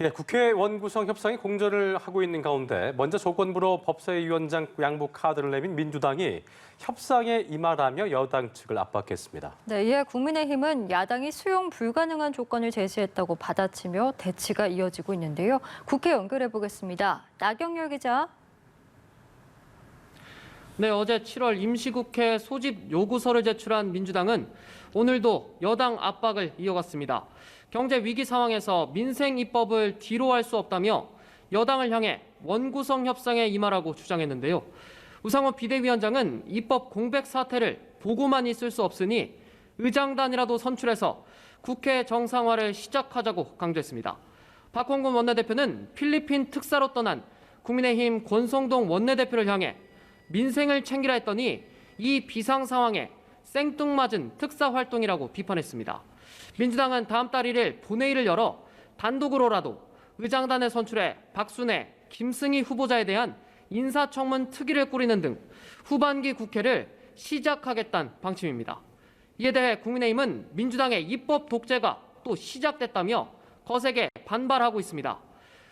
국회 원구성 협상이 공전을 하고 있는 가운데 먼저 조건부로 법사위원장 양보 카드를 내민 민주당이 협상에 임하라며 여당 측을 압박했습니다. 네, 이에 국민의힘은 야당이 수용 불가능한 조건을 제시했다고 받아치며 대치가 이어지고 있는데요. 국회 연결해 보겠습니다. 나경열 기자. 네, 어제 7월 임시국회 소집 요구서를 제출한 민주당은 오늘도 여당 압박을 이어갔습니다. 경제 위기 상황에서 민생 입법을 뒤로 할 수 없다며 여당을 향해 원구성 협상에 임하라고 주장했는데요. 우상호 비대위원장은 입법 공백 사태를 보고만 있을 수 없으니 의장단이라도 선출해서 국회 정상화를 시작하자고 강조했습니다. 박홍근 원내대표는 필리핀 특사로 떠난 국민의힘 권성동 원내대표를 향해 민생을 챙기라 했더니 이 비상 상황에 생뚱맞은 특사 활동이라고 비판했습니다. 민주당은 다음 달 1일 본회의를 열어 단독으로라도 의장단을 선출해 박순애, 김승희 후보자에 대한 인사청문 특위를 꾸리는 등 후반기 국회를 시작하겠다는 방침입니다. 이에 대해 국민의힘은 민주당의 입법 독재가 또 시작됐다며 거세게 반발하고 있습니다.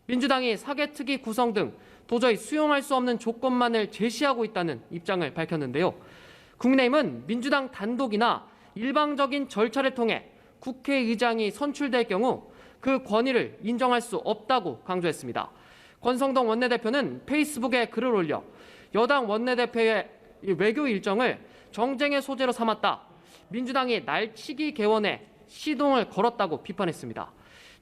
민주당이 사개특위 구성 등 도저히 수용할 수 없는 조건만을 제시하고 있다는 입장을 밝혔는데요. 국민의힘은 민주당 단독이나 일방적인 절차를 통해 국회의장이 선출될 경우 그 권위를 인정할 수 없다고 강조했습니다. 권성동 원내대표는 페이스북에 글을 올려 여당 원내대표의 외교 일정을 정쟁의 소재로 삼았다. 민주당이 날치기 개원에 시동을 걸었다고 비판했습니다.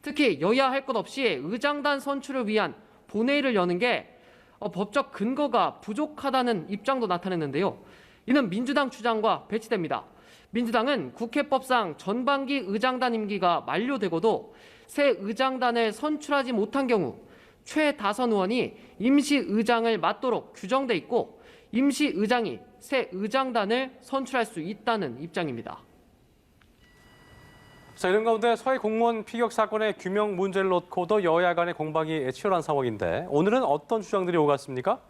특히 여야 할 것 없이 의장단 선출을 위한 본회의를 여는 게 법적 근거가 부족하다는 입장도 나타냈는데요. 이는 민주당 주장과 배치됩니다. 민주당은 국회법상 전반기 의장단 임기가 만료되고도 새 의장단을 선출하지 못한 경우 최다선 의원이 임시의장을 맡도록 규정돼 있고 임시의장이 새 의장단을 선출할 수 있다는 입장입니다. 자, 이런 가운데 서해 공무원 피격 사건의 규명 문제를 놓고도 여야 간의 공방이 치열한 상황인데 오늘은 어떤 주장들이 오갔습니까?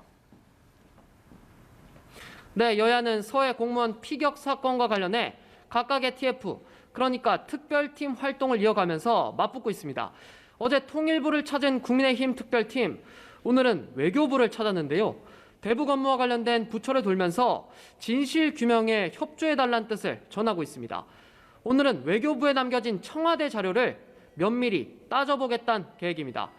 네, 여야는 서해 공무원 피격 사건과 관련해 각각의 TF, 그러니까 특별팀 활동을 이어가면서 맞붙고 있습니다. 어제 통일부를 찾은 국민의힘 특별팀, 오늘은 외교부를 찾았는데요. 대북 업무와 관련된 부처를 돌면서 진실 규명에 협조해달라는 뜻을 전하고 있습니다. 오늘은 외교부에 남겨진 청와대 자료를 면밀히 따져보겠다는 계획입니다.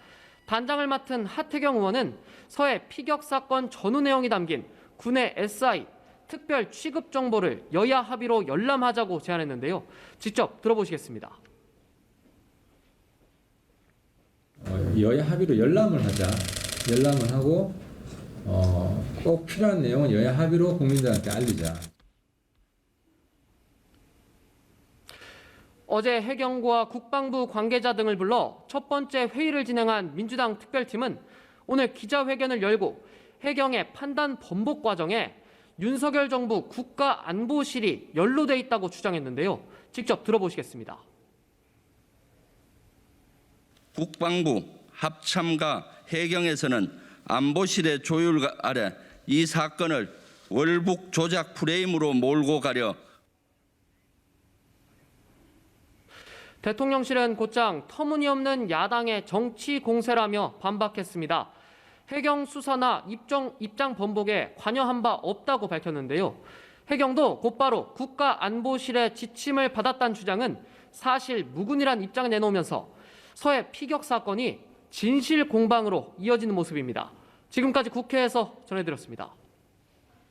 단장을 맡은 하태경 의원은 서해 피격 사건 전후 내용이 담긴 군의 SI 특별 취급 정보를 여야 합의로 열람하자고 제안했는데요. 직접 들어보시겠습니다. 여야 합의로 열람을 하자. 열람을 하고 꼭 필요한 내용은 여야 합의로 국민들한테 알리자. 어제 해경과 국방부 관계자 등을 불러 첫 번째 회의를 진행한 민주당 특별팀은 오늘 기자회견을 열고 해경의 판단 번복 과정에 윤석열 정부 국가안보실이 연루돼 있다고 주장했는데요. 직접 들어보시겠습니다. 국방부 합참과 해경에서는 안보실의 조율 아래 이 사건을 월북 조작 프레임으로 몰고 가려 대통령실은 곧장 터무니없는 야당의 정치 공세라며 반박했습니다. 해경 수사나 입장 번복에 관여한 바 없다고 밝혔는데요. 해경도 곧바로 국가안보실의 지침을 받았다는 주장은 사실 무근이란 입장을 내놓으면서 서해 피격 사건이 진실 공방으로 이어지는 모습입니다. 지금까지 국회에서 전해드렸습니다.